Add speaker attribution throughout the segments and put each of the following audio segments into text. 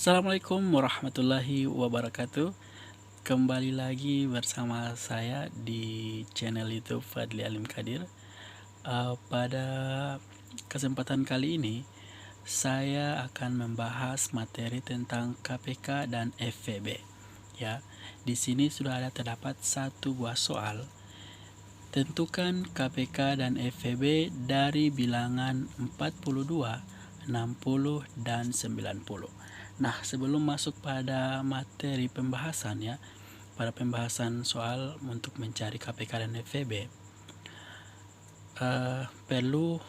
Speaker 1: Assalamualaikum warahmatullahi wabarakatuh. Kembali lagi bersama saya di channel YouTube Fadli Alim Kadir. Pada kesempatan kali ini saya akan membahas materi tentang KPK dan FVB. Ya, di sini sudah terdapat satu buah soal. Tentukan KPK dan FVB dari bilangan 42, 60, dan 90. Nah, sebelum masuk pada materi pembahasan ya, pada pembahasan soal untuk mencari KPK dan FVB, perlu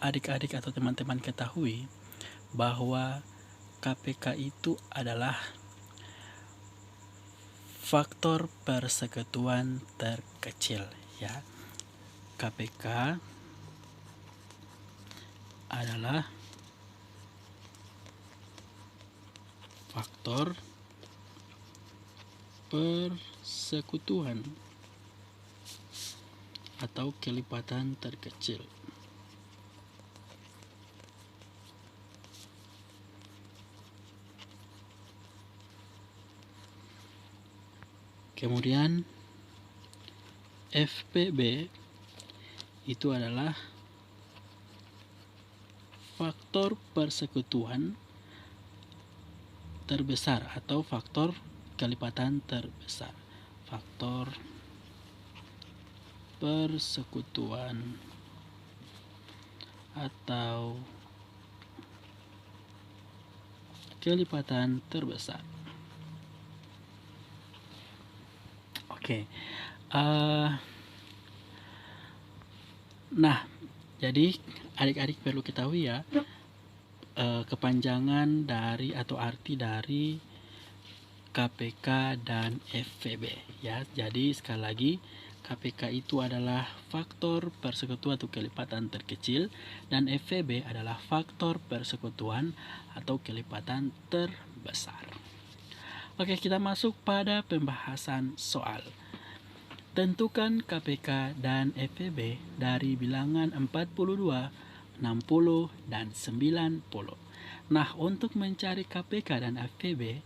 Speaker 1: adik-adik atau teman-teman ketahui bahwa KPK itu adalah faktor persekutuan terkecil ya. KPK adalah faktor persekutuan atau kelipatan terkecil. Kemudian FPB itu adalah faktor persekutuan terbesar atau faktor kelipatan terbesar. Faktor persekutuan atau kelipatan terbesar. Oke. Nah, jadi adik-adik perlu ketahui ya, kepanjangan dari atau arti dari KPK dan FVB ya. Jadi sekali lagi, KPK itu adalah faktor persekutuan atau kelipatan terkecil dan FVB adalah faktor persekutuan atau kelipatan terbesar. Oke, kita masuk pada pembahasan soal. Tentukan KPK dan FVB dari bilangan 42, 60, dan 90. Nah, untuk mencari KPK dan FVB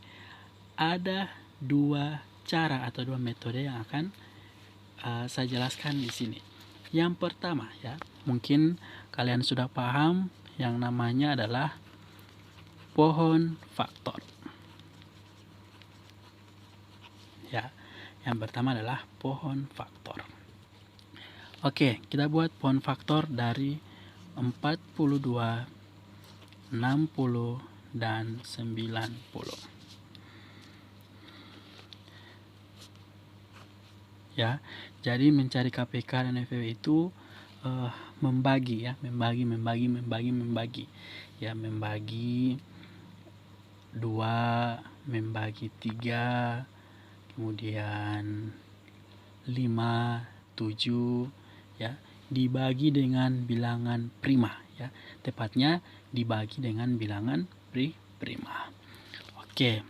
Speaker 1: ada dua cara atau dua metode yang akan saya jelaskan di sini. Yang pertama ya, mungkin kalian sudah paham yang namanya adalah pohon faktor. Ya, yang pertama adalah pohon faktor. Oke, kita buat pohon faktor dari 42, 60, dan 90. Ya, jadi mencari KPK dan FVB itu membagi ya, membagi. Ya, membagi 2, membagi 3, kemudian 5, 7 ya, dibagi dengan bilangan prima ya. Tepatnya dibagi dengan bilangan prima. Oke.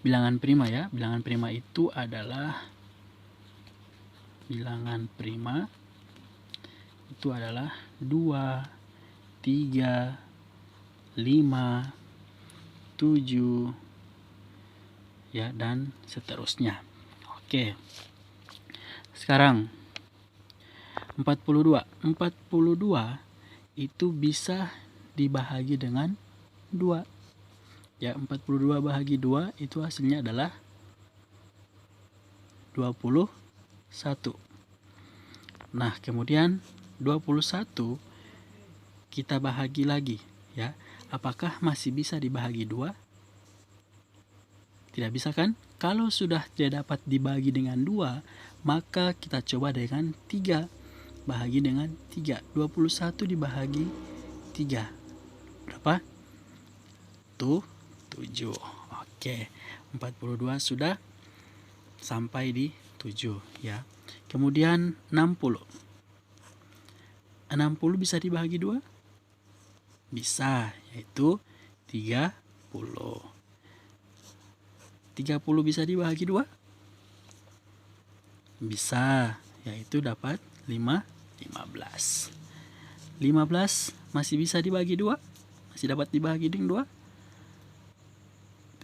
Speaker 1: Bilangan prima ya. Bilangan prima itu adalah bilangan prima itu adalah 2, 3, 5, 7 ya, dan seterusnya. Oke. Sekarang 42 itu bisa dibahagi dengan 2. Ya, 42 bahagi 2 itu hasilnya adalah 21. Nah, kemudian 21 kita bahagi lagi ya. Apakah masih bisa dibahagi 2? Tidak bisa kan? Kalau sudah tidak dapat dibagi dengan 2, maka kita coba dengan 3. Bahagi dengan 3. 21 dibahagi 3. Berapa? Tuh, 7. Oke. 42 sudah sampai di 7 ya. Kemudian 60. 60 bisa dibagi 2? Bisa, yaitu 30. 30 bisa dibagi 2? Bisa, yaitu dapat 15. 15 masih bisa dibagi 2? Masih dapat dibagi dengan 2?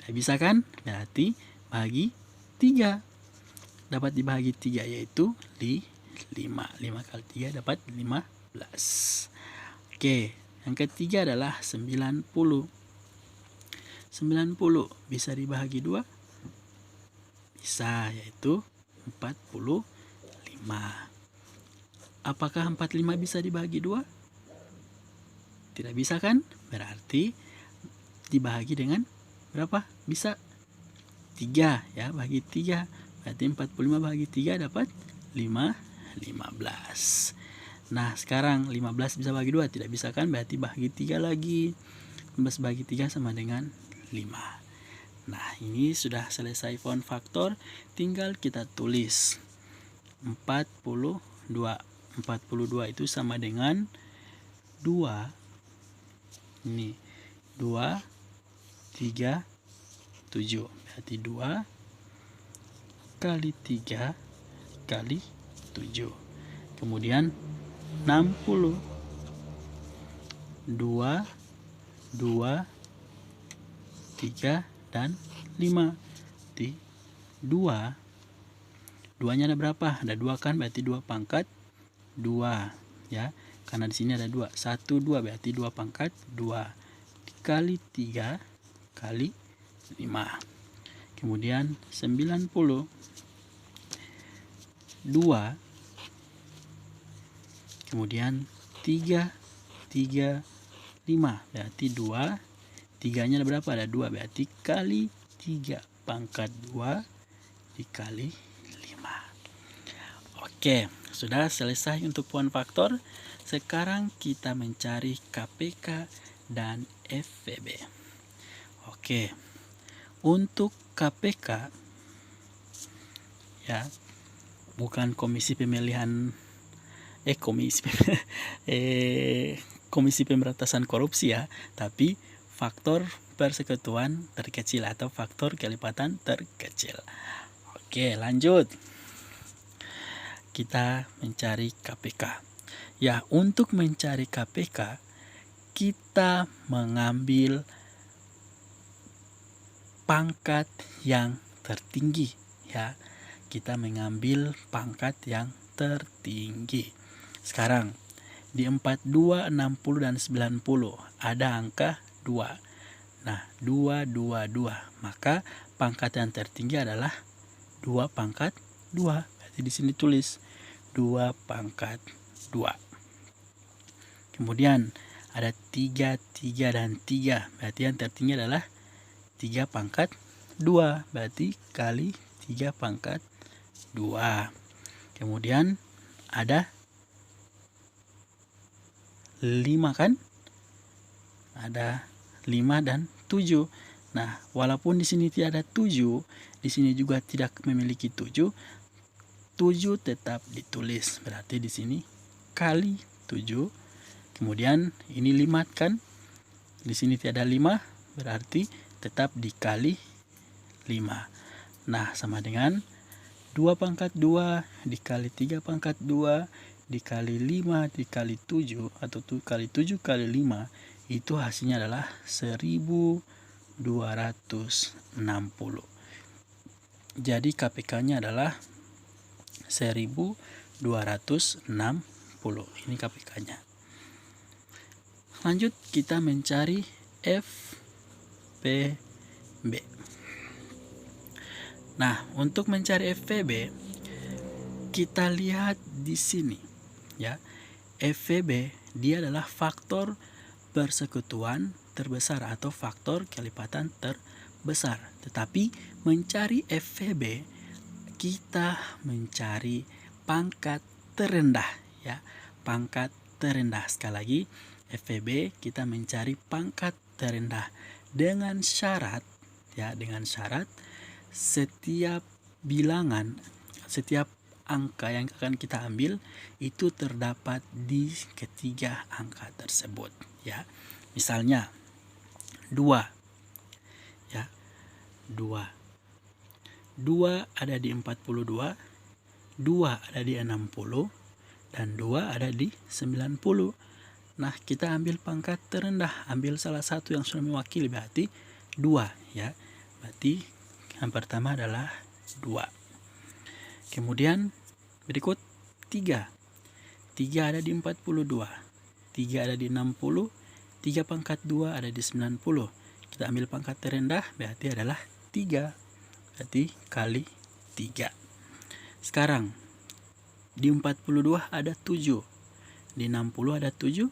Speaker 1: Tidak bisa kan? Berarti bagi 3. Dapat dibagi 3 yaitu 5. 5 kali 3 dapat 15. Oke, yang ketiga adalah 90. 90 bisa dibagi 2? Bisa, yaitu 45. Apakah 45 bisa dibagi 2? Tidak bisa kan? Berarti dibagi dengan berapa? Bisa 3 ya, bagi 3. Berarti 45 bagi 3 dapat 15. Nah, sekarang 15 bisa bagi 2, tidak bisa kan? Berarti bagi 3 lagi. 15 bagi 3 sama dengan 5. Nah, ini sudah selesai form faktor, tinggal kita tulis 42. 42 itu sama dengan 2. Ini 2, 3, 7. Berarti 2 kali 3 kali 7. Kemudian 60. 2, 2, 3, dan 5. Di 2. 2-nya ada berapa? Ada 2 kan? Berarti 2 pangkat 2. Ya, karena di sini ada 2. 1, 2 berarti 2 pangkat 2. Dikali 3 kali 5. Kemudian 90. 2. Kemudian 3, 3, 5. Berarti 2. 3-nya ada berapa? Ada 2. Berarti kali 3 pangkat 2 dikali 5. Oke, sudah selesai untuk poin faktor. Sekarang kita mencari KPK dan FVB. Oke, untuk KPK ya, bukan komisi pemilihan komisi pemberantasan korupsi ya, tapi faktor persekutuan terkecil atau faktor kelipatan terkecil. Oke, lanjut. Kita mencari KPK. Ya, untuk mencari KPK kita mengambil pangkat yang tertinggi ya. Kita mengambil pangkat yang tertinggi. Sekarang di 42, 60 dan 90 ada angka 2. Nah, 2, 2, 2. Maka pangkat yang tertinggi adalah 2 pangkat 2. Berarti di sini tulis 2 pangkat 2. Kemudian ada 3, 3 dan 3. Berarti yang tertinggi adalah 3 pangkat 2. Berarti kali 3 pangkat 2. Kemudian ada 5 kan? Ada 5 dan 7. Nah, walaupun di sini tidak ada 7, di sini juga tidak memiliki 7. 7 tetap ditulis. Berarti di sini kali 7. Kemudian ini 5 kan? Di sini tidak ada 5, berarti tetap dikali 5. Nah, sama dengan 2 pangkat 2 dikali 3 pangkat 2 dikali 5 dikali 7 atau kali 7 kali 5, itu hasilnya adalah 1260. Jadi KPK-nya adalah 1260. Ini KPK-nya. Lanjut kita mencari FVB. Nah, untuk mencari FVB kita lihat di sini ya. FVB dia adalah faktor persekutuan terbesar atau faktor kelipatan terbesar. Tetapi mencari FVB kita mencari pangkat terendah ya. Pangkat terendah. Sekali lagi, FVB kita mencari pangkat terendah dengan syarat ya, dengan syarat setiap bilangan, setiap angka yang akan kita ambil itu terdapat di ketiga angka tersebut ya. Misalnya 2 ya. 2 ada di 42, 2 ada di 60 dan 2 ada di 90. Nah, kita ambil pangkat terendah, ambil salah satu yang sudah mewakili, berarti 2 ya. Berarti yang pertama adalah 2. Kemudian berikut 3. 3 ada di 42. 3 ada di 60. 3 pangkat 2 ada di 90. Kita ambil pangkat terendah, berarti adalah 3. Berarti kali 3. Sekarang di 42 ada 7. Di 60 ada 7?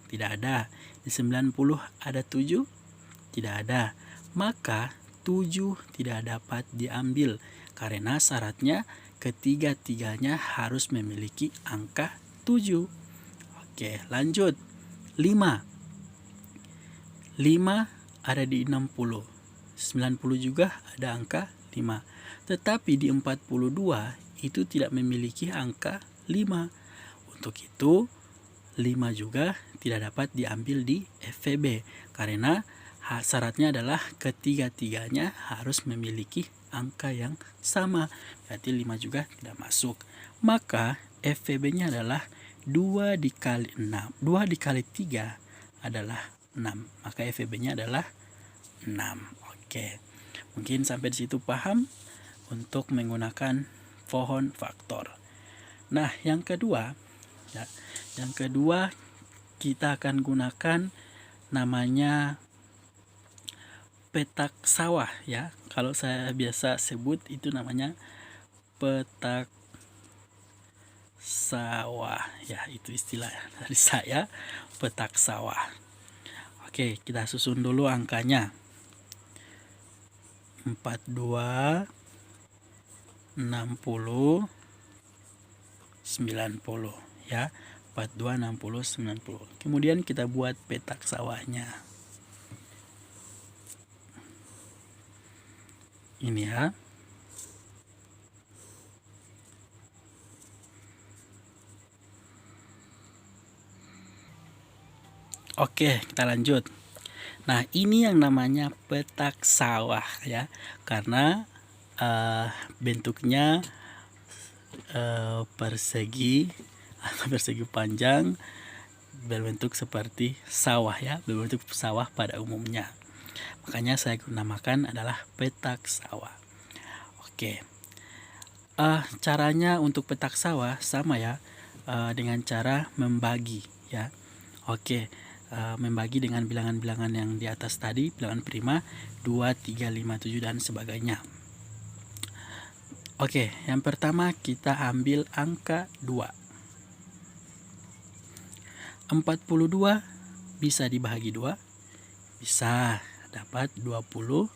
Speaker 1: Tidak ada. Di 90 ada 7? Tidak ada. Maka 7 tidak dapat diambil karena syaratnya ketiga-tiganya harus memiliki angka 7. Oke, lanjut. 5. 5 ada di 60. 90 juga ada angka 5. Tetapi di 42 itu tidak memiliki angka 5. Untuk itu 5 juga tidak dapat diambil di FVB karena syaratnya adalah ketiga-tiganya harus memiliki angka yang sama. Berarti 5 juga tidak masuk. Maka FVB-nya adalah 2 dikali 6. 2 dikali 3 adalah 6. Maka FVB-nya adalah 6. Oke. Mungkin sampai di situ paham untuk menggunakan pohon faktor. Nah, yang kedua, ya, kita akan gunakan namanya petak sawah ya. Kalau saya biasa sebut itu namanya petak sawah ya, itu istilah dari saya, petak sawah. Oke, kita susun dulu angkanya. 42, 60, 90 ya. 42, 60, 90. Kemudian kita buat petak sawahnya. Ini ya. Oke, kita lanjut. Nah, ini yang namanya petak sawah ya. Karena bentuknya persegi atau persegi panjang, berbentuk seperti sawah ya, berbentuk sawah pada umumnya. Makanya saya namakan adalah petak sawah. Oke. Caranya untuk petak sawah sama ya, dengan cara membagi ya. Oke, membagi dengan bilangan-bilangan yang di atas tadi, bilangan prima 2, 3, 5, 7 dan sebagainya. Oke, yang pertama kita ambil angka 2. 42 bisa dibagi 2? Bisa, dapat 21.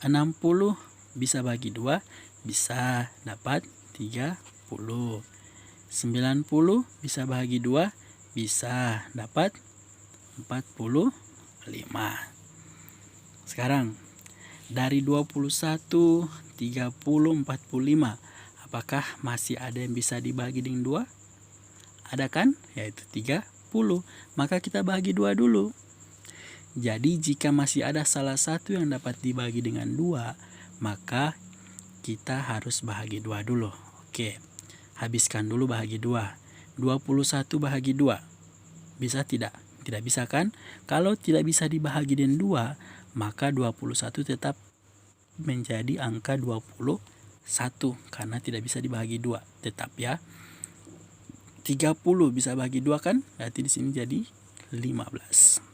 Speaker 1: 60 bisa bagi 2? Bisa, dapat 30. 90 bisa bagi 2? Bisa, dapat 45. Sekarang dari 21, 30, 45, apakah masih ada yang bisa dibagi dengan 2? Ada kan? Yaitu 30. Maka kita bagi 2 dulu. Jadi jika masih ada salah satu yang dapat dibagi dengan 2, maka kita harus bahagi 2 dulu. Oke, habiskan dulu bahagi 2. 21 bahagi 2. Bisa tidak? Tidak bisa kan? Kalau tidak bisa dibahagi dengan 2, maka 21 tetap menjadi angka 21 karena tidak bisa dibagi 2. Tetap ya. 30 bisa bagi 2 kan? Berarti di sini jadi 15.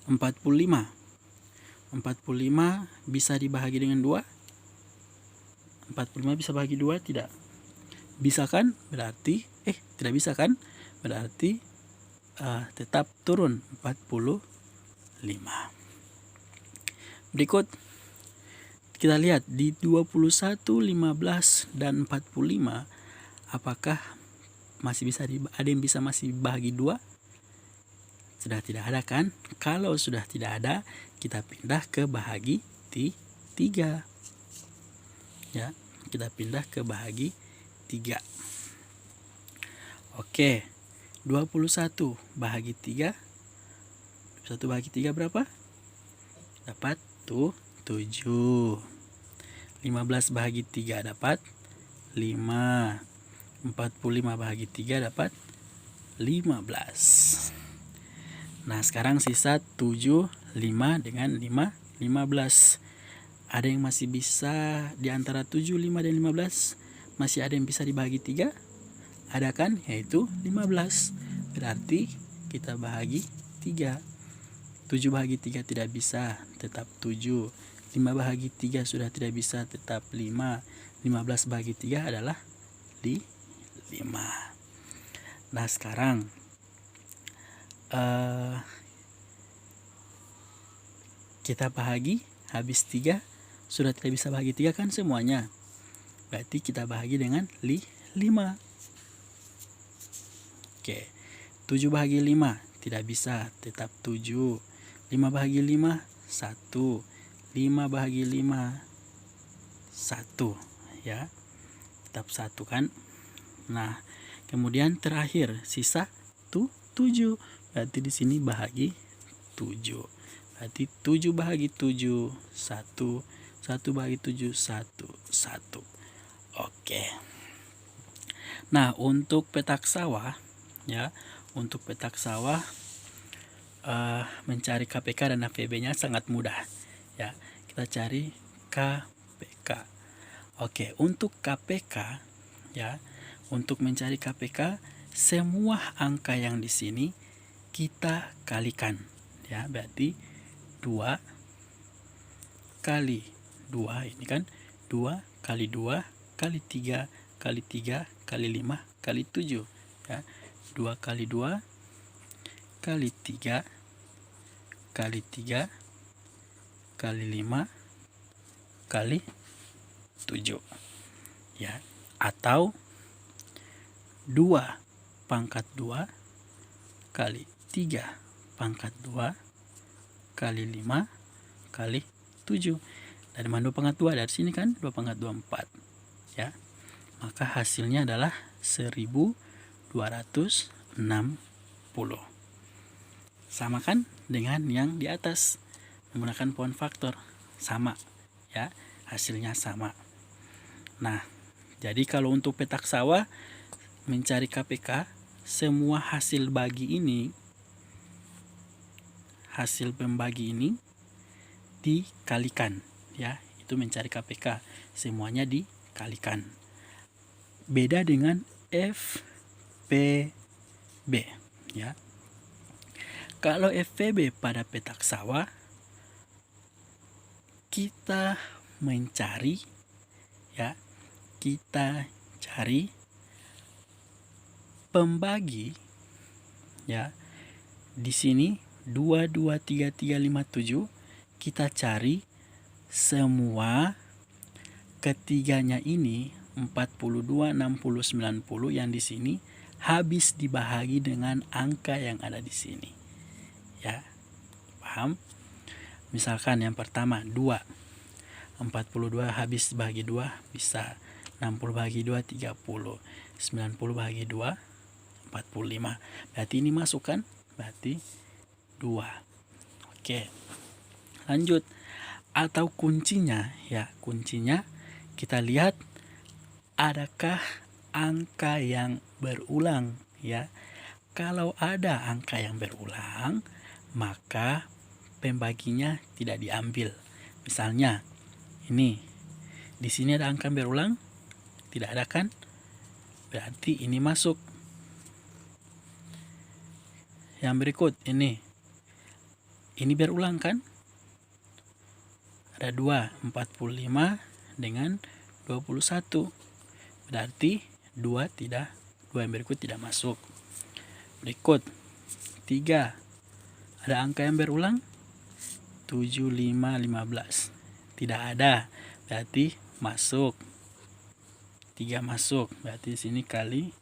Speaker 1: 45 bisa dibahagi dengan 2? 45 bisa bagi 2 tidak? Bisa kan? Berarti tidak bisa kan? Berarti tetap turun 45. Berikut kita lihat di 21, 15 dan 45, apakah masih bisa ada yang bisa masih bagi 2? Sudah tidak ada kan? Kalau sudah tidak ada, kita pindah ke bahagi 3. Ya, kita pindah ke bahagi 3. Oke. 21 bahagi 3. 1 bahagi 3 berapa? Dapat 7. 15 bahagi 3 dapat 5. 45 bahagi 3 dapat 15. Nah, sekarang sisa 7, 5 dengan 5, 15. Ada yang masih bisa di antara 7, 5, dan 15? Masih ada yang bisa dibagi 3? Ada kan? Yaitu 15. Berarti kita bahagi 3. 7 bahagi 3 tidak bisa, tetap 7. 5 bahagi 3 sudah tidak bisa, tetap 5. 15 bahagi 3 adalah 5. Nah sekarang kita bahagi, habis 3 sudah tidak bisa bahagi 3 kan semuanya. Berarti kita bahagi dengan 5. Oke, 7 bahagi 5 tidak bisa, tetap 7. 5 bahagi 5, 1. 5 bahagi 5, 1. Ya, tetap 1 kan. Nah, kemudian terakhir sisa 7. Berarti di sini bahagi 7. Berarti 7 bahagi 7, 1. 1 bahagi 7, 1, 1. Oke. Nah, untuk petak sawah, ya, untuk petak sawah mencari KPK dan FEB-nya sangat mudah. Ya, kita cari KPK. Oke, untuk KPK, ya, untuk mencari KPK, semua angka yang di sini kita kalikan. Ya, berarti 2 kali 2, ini kan 2 kali 2 kali 3 kali 3 kali 5 kali 7. Ya, 2 kali 2 kali 3 kali 3 kali 5 kali 7. Ya, atau 2 pangkat 2 kali 3 pangkat 2 kali 5 kali 7. Dari mana 2 pangkat 2? Dari sini kan 2 pangkat 2, 4. Ya, maka hasilnya adalah 1260. Sama kan dengan yang di atas, menggunakan pohon faktor. Sama, ya, hasilnya sama. Nah, jadi kalau untuk petak sawah mencari KPK, semua hasil bagi ini, hasil pembagi ini dikalikan, ya, itu mencari KPK, semuanya dikalikan. Beda dengan FPB, ya. Kalau FPB pada petak sawah, kita mencari, ya, kita cari pembagi, ya. Di sini 2, 2, 3, 3, 5, 7. Kita cari semua ketiganya ini 42, 60, 90 yang di sini habis dibahagi dengan angka yang ada di sini. Ya, paham? Misalkan yang pertama 2. 42 habis bagi 2 bisa. 60 bagi 2 30. 90 bagi 2 45. Berarti ini masuk kan? Berarti 2. Oke. Lanjut. Atau kuncinya, ya, kuncinya kita lihat adakah angka yang berulang, ya. Kalau ada angka yang berulang, maka pembaginya tidak diambil. Misalnya ini, di sini ada angka berulang, tidak ada kan? Berarti ini masuk. Yang berikut ini berulang kan? Ada 2, 45 dengan 21. Berarti 2 yang berikut tidak masuk. Berikut 3. Ada angka yang berulang? 7, 5, 15. Tidak ada. Berarti masuk. 3 masuk. Berarti di sini kali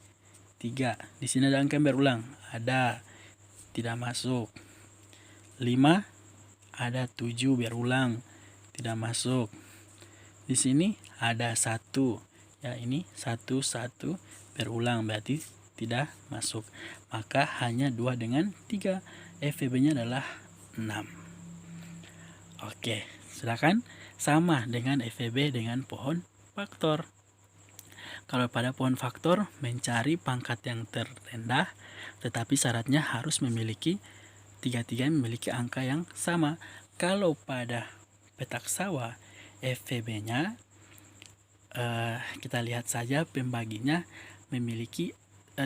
Speaker 1: 3. Di sini ada angka yang berulang? Ada. Tidak masuk. 5. Ada 7 berulang. Tidak masuk. Di sini ada 1. Ya, ini 1, 1 berulang. Berarti tidak masuk. Maka hanya 2 dengan 3. FEB-nya adalah 6. Oke, silakan. Sama dengan FEB dengan pohon faktor. Kalau pada pohon faktor mencari pangkat yang terendah, tetapi syaratnya harus memiliki tiga-tiga memiliki angka yang sama. Kalau pada petak sawah FVB-nya kita lihat saja pembaginya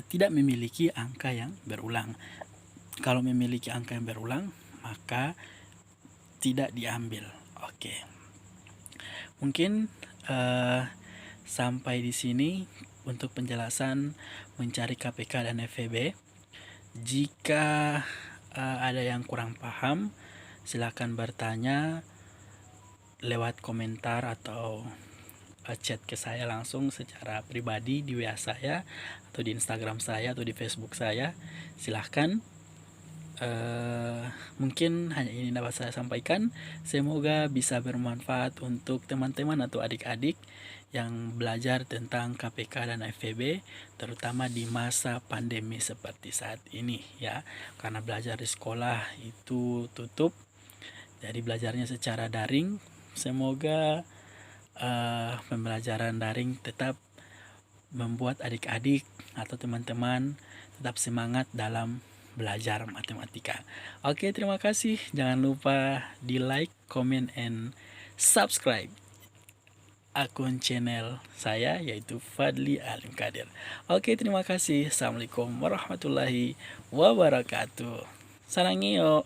Speaker 1: tidak memiliki angka yang berulang. Kalau memiliki angka yang berulang, maka tidak diambil. Oke. Mungkin sampai di sini untuk penjelasan mencari KPK dan FVB. Jika ada yang kurang paham, silakan bertanya lewat komentar atau chat ke saya langsung secara pribadi di WA saya atau di Instagram saya atau di Facebook saya. Silahkan. Mungkin hanya ini dapat saya sampaikan. Semoga bisa bermanfaat untuk teman-teman atau adik-adik yang belajar tentang KPK dan FVB, terutama di masa pandemi seperti saat ini ya, karena belajar di sekolah itu tutup, jadi belajarnya secara daring. Semoga pembelajaran daring tetap membuat adik-adik atau teman-teman tetap semangat dalam belajar matematika. Oke, terima kasih. Jangan lupa di like, comment, and subscribe akun channel saya yaitu Fadli Alim Kadir. Oke, terima kasih. Assalamualaikum warahmatullahi wabarakatuh. Sarangio.